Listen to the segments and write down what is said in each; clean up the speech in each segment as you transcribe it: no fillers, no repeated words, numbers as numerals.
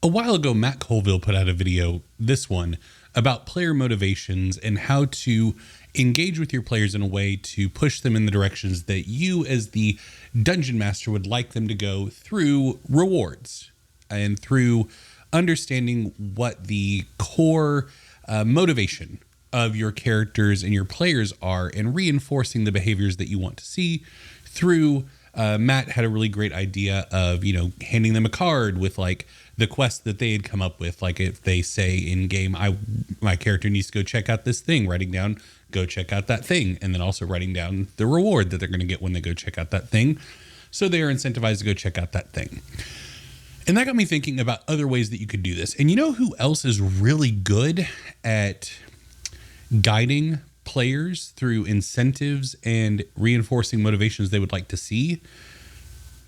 A while ago, Matt Colville put out a video, this one, about player motivations and how to engage with your players in a way to push them in the directions that you as the dungeon master would like them to go through rewards and through understanding what the core motivation of your characters and your players are and reinforcing the behaviors that you want to see through Matt had a really great idea of, handing them a card with like the quest that they had come up with. Like if they say in game, my character needs to go check out this thing, writing down, go check out that thing. And then also writing down the reward that they're going to get when they go check out that thing. So they are incentivized to go check out that thing. And that got me thinking about other ways that you could do this. And you know who else is really good at guiding players through incentives and reinforcing motivations they would like to see?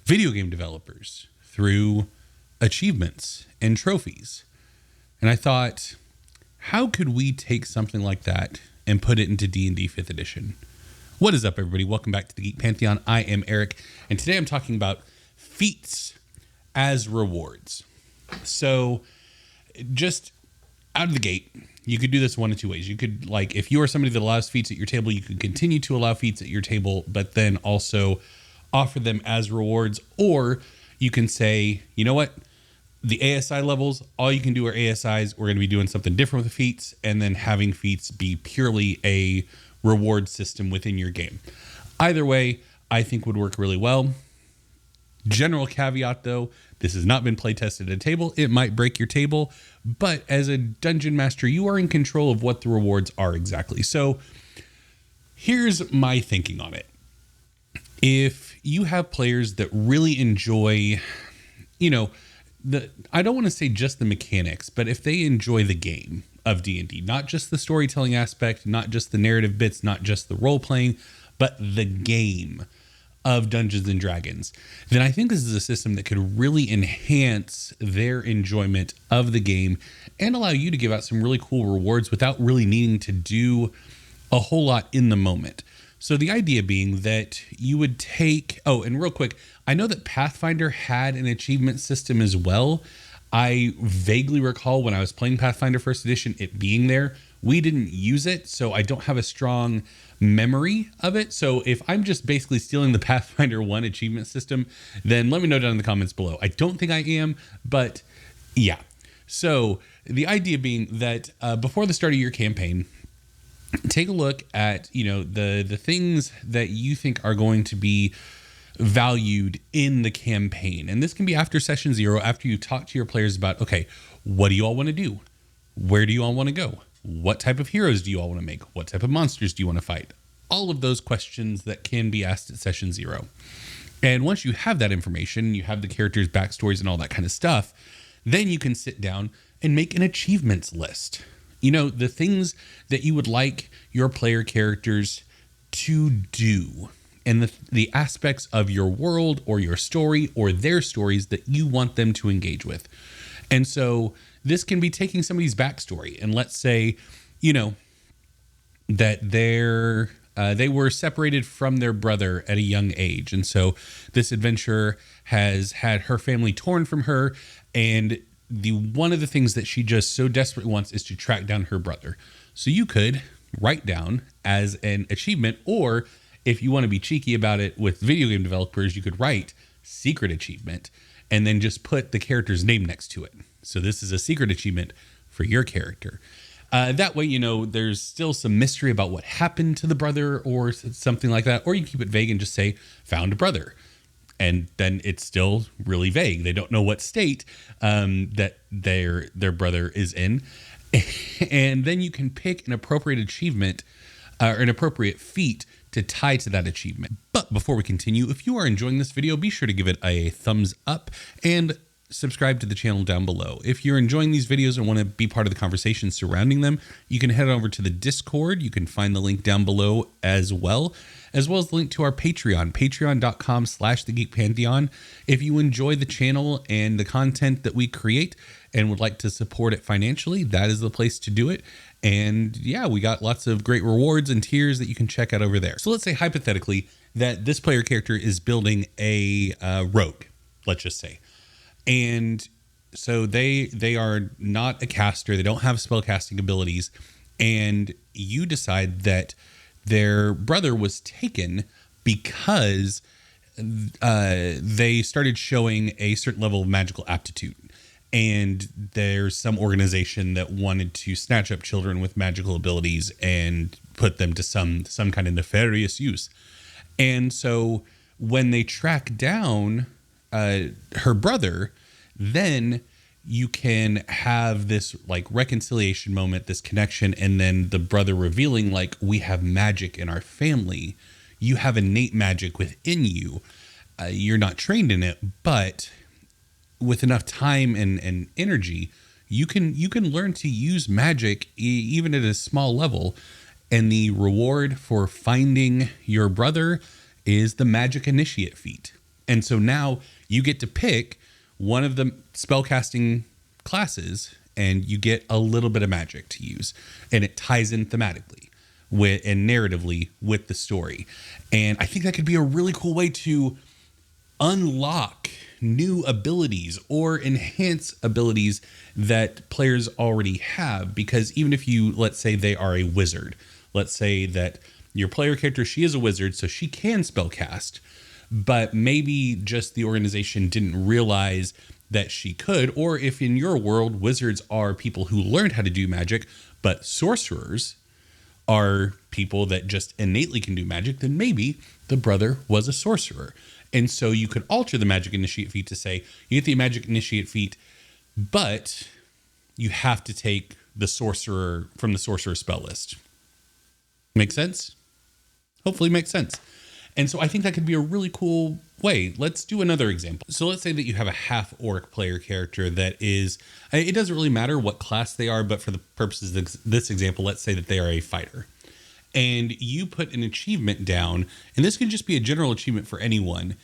Video game developers through achievements and trophies. And I thought, how could we take something like that and put it into D&D 5th edition? What is up, everybody? Welcome back to the Geek Pantheon. I am Eric, and today I'm talking about feats as rewards. So just out of the gate, you could do this one of two ways. You could, like, if you are somebody that allows feats at your table, you could continue to allow feats at your table, but then also offer them as rewards. Or you can say, you know what? The ASI levels, all you can do are ASIs. We're going to be doing something different with the feats, and then having feats be purely a reward system within your game. Either way, I think would work really well. General caveat though, this has not been play tested at a table. It might break your table, but as a dungeon master, you are in control of what the rewards are exactly. So here's my thinking on it. If you have players that really enjoy, I don't want to say just the mechanics, but if they enjoy the game of D&D, not just the storytelling aspect, not just the narrative bits, not just the role playing, but the game of Dungeons and Dragons, then I think this is a system that could really enhance their enjoyment of the game and allow you to give out some really cool rewards without really needing to do a whole lot in the moment. So the idea being that you would take, and real quick, I know that Pathfinder had an achievement system as well. I vaguely recall when I was playing Pathfinder First Edition, it being there. We didn't use it, so I don't have a strong memory of it. So if I'm just basically stealing the Pathfinder 1 achievement system, then let me know down in the comments below. I don't think I am, but yeah. So the idea being that before the start of your campaign, take a look at, the things that you think are going to be valued in the campaign. And this can be after session 0, after you talk to your players about, okay, what do you all want to do? Where do you all want to go? What type of heroes do you all want to make? What type of monsters do you want to fight? All of those questions that can be asked at session 0. And once you have that information, you have the characters' backstories and all that kind of stuff, then you can sit down and make an achievements list. The things that you would like your player characters to do and the aspects of your world or your story or their stories that you want them to engage with. And so this can be taking somebody's backstory, and let's say, that they were separated from their brother at a young age. And so this adventurer has had her family torn from her, and one of the things that she just so desperately wants is to track down her brother. So you could write down as an achievement, or if you want to be cheeky about it with video game developers, you could write secret achievement and then just put the character's name next to it. So this is a secret achievement for your character. That way, there's still some mystery about what happened to the brother or something like that. Or you keep it vague and just say, found a brother. And then it's still really vague. They don't know what state that their brother is in. And then you can pick an appropriate achievement or an appropriate feat to tie to that achievement. But before we continue, if you are enjoying this video, be sure to give it a thumbs up and subscribe to the channel down below. If you're enjoying these videos and want to be part of the conversation surrounding them, you can head over to the Discord. You can find the link down below as well as the link to our Patreon, patreon.com/thegeekpantheon. If you enjoy the channel and the content that we create and would like to support it financially, that is the place to do it. And yeah, we got lots of great rewards and tiers that you can check out over there. So let's say hypothetically that this player character is building a rogue, let's just say. And So they are not a caster. They don't have spellcasting abilities, and you decide that their brother was taken because they started showing a certain level of magical aptitude. And there's some organization that wanted to snatch up children with magical abilities and put them to some kind of nefarious use. And so when they track down her brother, then you can have this like reconciliation moment, this connection, and then the brother revealing like, we have magic in our family. You have innate magic within you. You're not trained in it, but with enough time and energy, you can learn to use magic even at a small level. And the reward for finding your brother is the magic initiate feat. And so now you get to pick one of the spellcasting classes and you get a little bit of magic to use, and it ties in thematically with and narratively with the story. And I think that could be a really cool way to unlock new abilities or enhance abilities that players already have. Because even if you, let's say they are a wizard, let's say that your player character, she is a wizard, so she can spellcast, but maybe just the organization didn't realize that she could. Or if in your world, wizards are people who learned how to do magic, but sorcerers are people that just innately can do magic, then maybe the brother was a sorcerer. And so you could alter the magic initiate feat to say, you get the magic initiate feat, but you have to take the sorcerer from the sorcerer spell list. Make sense? Hopefully makes sense. And so I think that could be a really cool way. Let's do another example. So let's say that you have a half orc player character that is, it doesn't really matter what class they are, but for the purposes of this example, let's say that they are a fighter. And you put an achievement down, and this can just be a general achievement for anyone,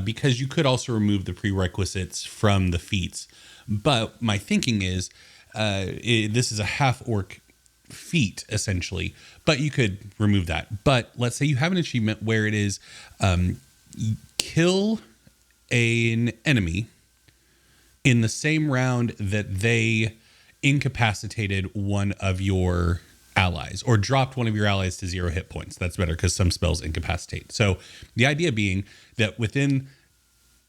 because you could also remove the prerequisites from the feats. But my thinking is, this is a half orc feat essentially, but you could remove that. But let's say you have an achievement where it is kill an enemy in the same round that they incapacitated one of your allies, or dropped one of your allies to 0 hit points. That's better because some spells incapacitate. So the idea being that within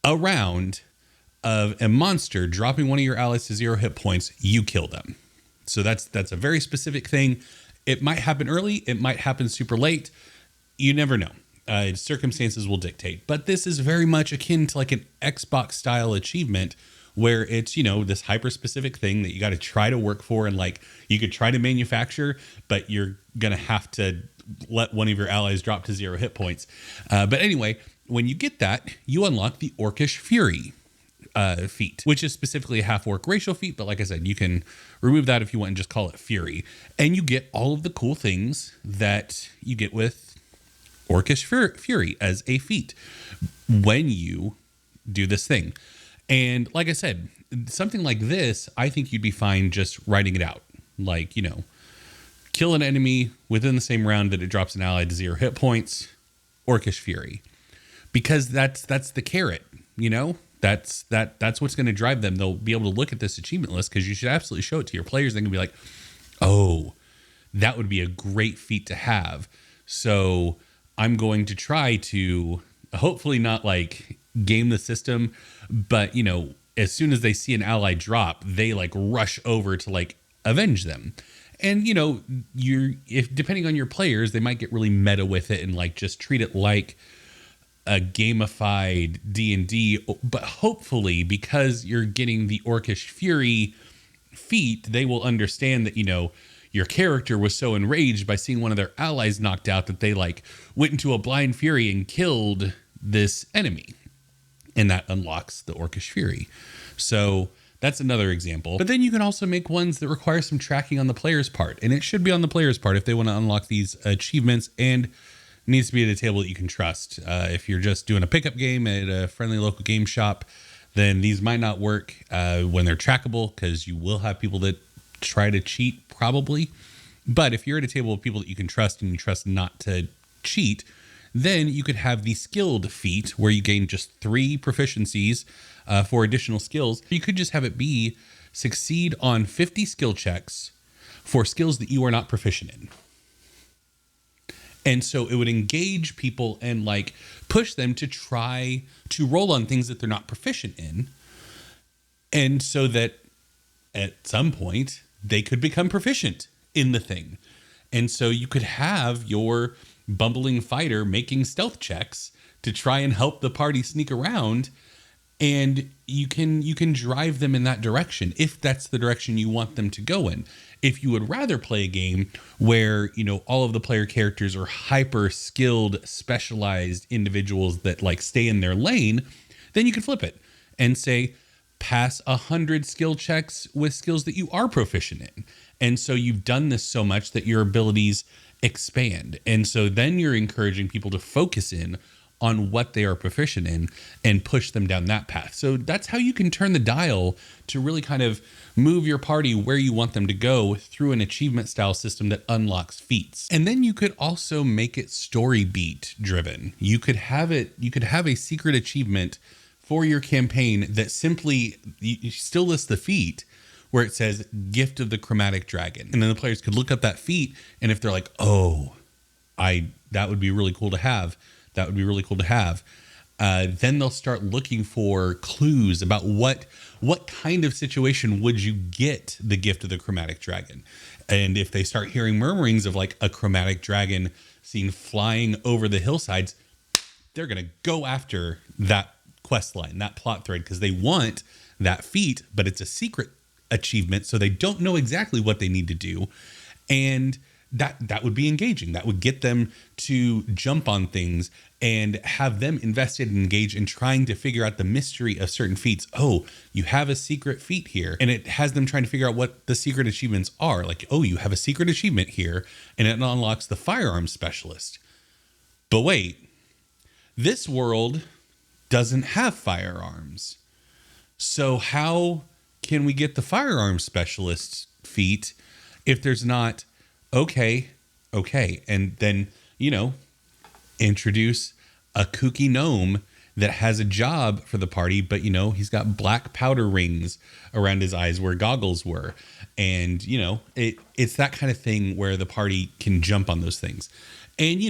a round of a monster dropping one of your allies to 0 hit points, you kill them. So that's a very specific thing. It might happen early. It might happen super late. You never know. Circumstances will dictate. But this is very much akin to like an Xbox style achievement where it's, you know, this hyper specific thing that you got to try to work for. And like you could try to manufacture, but you're going to have to let one of your allies drop to 0 hit points. But anyway, when you get that, you unlock the Orcish Fury feat, which is specifically a half orc racial feat. But like I said, you can remove that if you want and just call it Fury. And you get all of the cool things that you get with Orcish Fury as a feat when you do this thing. And like I said, something like this, I think you'd be fine just writing it out. Like, you know, kill an enemy within the same round that it drops an ally to 0 hit points, Orcish Fury. Because that's the carrot, you know? That's what's going to drive them. They'll be able to look at this achievement list, because you should absolutely show it to your players. They can be like, oh, that would be a great feat to have. So I'm going to try to hopefully not like game the system, but you know, as soon as they see an ally drop, they like rush over to like avenge them. And you know, if depending on your players, they might get really meta with it and like just treat it like a gamified D&D, but hopefully because you're getting the Orcish Fury feat, they will understand that, you know, your character was so enraged by seeing one of their allies knocked out that they like went into a blind fury and killed this enemy. And that unlocks the Orcish Fury. So that's another example. But then you can also make ones that require some tracking on the player's part. And it should be on the player's part if they want to unlock these achievements, and needs to be at a table that you can trust. If you're just doing a pickup game at a friendly local game shop, then these might not work when they're trackable, because you will have people that try to cheat probably. But if you're at a table with people that you can trust and you trust not to cheat, Then you could have the skilled feat where you gain just 3 proficiencies for additional skills. You could just have it be succeed on 50 skill checks for skills that you are not proficient in. And so it would engage people and like push them to try to roll on things that they're not proficient in. And so that at some point they could become proficient in the thing. And so you could have your bumbling fighter making stealth checks to try and help the party sneak around, and you can drive them in that direction if that's the direction you want them to go in. If you would rather play a game where, you know, all of the player characters are hyper skilled, specialized individuals that like stay in their lane, then you can flip it and say, pass 100 skill checks with skills that you are proficient in. And so you've done this so much that your abilities expand. And so then you're encouraging people to focus in on what they are proficient in and push them down that path. So that's how you can turn the dial to really kind of move your party where you want them to go through an achievement style system that unlocks feats. And then you could also make it story beat driven. You could have a secret achievement for your campaign that simply, you still list the feat where it says Gift of the Chromatic Dragon. And then the players could look up that feat, and if they're like, oh, that would be really cool to have. That would be really cool to have. Then they'll start looking for clues about what kind of situation would you get the Gift of the Chromatic Dragon. And if they start hearing murmurings of like a chromatic dragon seen flying over the hillsides, they're going to go after that quest line, that plot thread, because they want that feat, but it's a secret achievement, so they don't know exactly what they need to do. And that would be engaging. That would get them to jump on things and have them invested and engaged in trying to figure out the mystery of certain feats. Oh, you have a secret feat here. And it has them trying to figure out what the secret achievements are. Like, oh, you have a secret achievement here, and it unlocks the firearms specialist. But wait, this world doesn't have firearms. So how can we get the firearms specialist feat if there's not? Okay. And then, introduce a kooky gnome that has a job for the party, but, he's got black powder rings around his eyes where goggles were. And, it's that kind of thing where the party can jump on those things. And,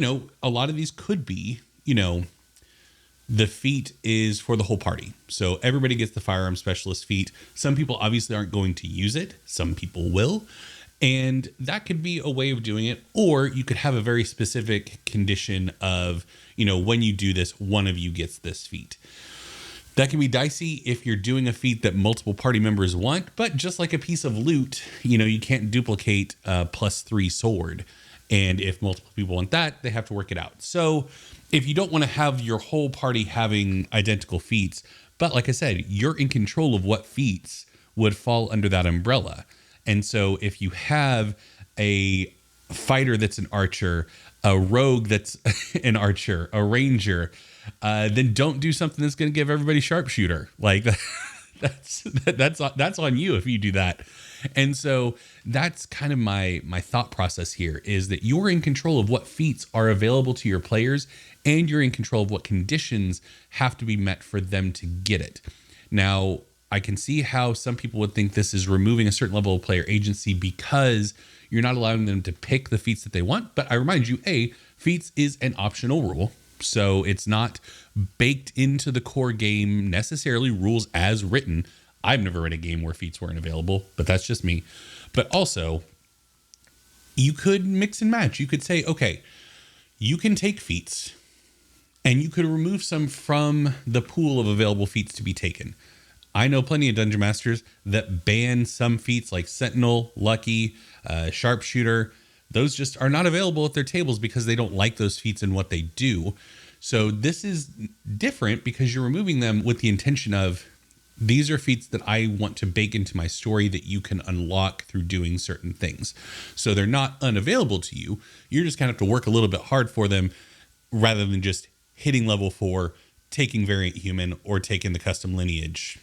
a lot of these could be, the feat is for the whole party. So everybody gets the firearm specialist feat. Some people obviously aren't going to use it. Some people will. And that could be a way of doing it. Or you could have a very specific condition of, when you do this, one of you gets this feat. That can be dicey if you're doing a feat that multiple party members want. But just like a piece of loot, you can't duplicate a +3 sword. And if multiple people want that, they have to work it out. So if you don't want to have your whole party having identical feats, but like I said, you're in control of what feats would fall under that umbrella. And so if you have a fighter that's an archer, a rogue that's an archer, a ranger, then don't do something that's going to give everybody sharpshooter. Like that's on you if you do that. And so that's kind of my thought process here, is that you're in control of what feats are available to your players, and you're in control of what conditions have to be met for them to get it. Now, I can see how some people would think this is removing a certain level of player agency because you're not allowing them to pick the feats that they want. But I remind you, feats is an optional rule. So it's not baked into the core game necessarily, rules as written. I've never read a game where feats weren't available, but that's just me. But also, you could mix and match. You could say, okay, you can take feats and you could remove some from the pool of available feats to be taken. I know plenty of dungeon masters that ban some feats like Sentinel, Lucky, Sharpshooter. Those just are not available at their tables because they don't like those feats and what they do. So this is different because you're removing them with the intention of, these are feats that I want to bake into my story that you can unlock through doing certain things. So they're not unavailable to you. You're just going to have to work a little bit hard for them rather than just hitting level 4, taking variant human, or taking the custom lineage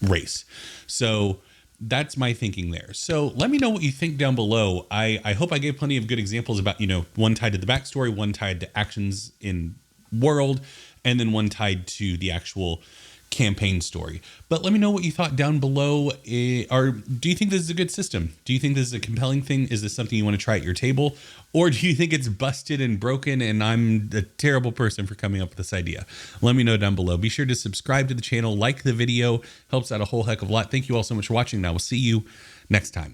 race. So That's my thinking there. So let me know what you think down below. I hope I gave plenty of good examples about, one tied to the backstory, one tied to actions in world, and then one tied to the actual campaign story. But let me know what you thought down below. Or do you think this is a good system? Do you think this is a compelling thing? Is this something you want to try at your table? Or do you think it's busted and broken and I'm a terrible person for coming up with this idea? Let me know down below. Be sure to subscribe to the channel, like the video, helps out a whole heck of a lot. Thank you all so much for watching. Now we'll see you next time.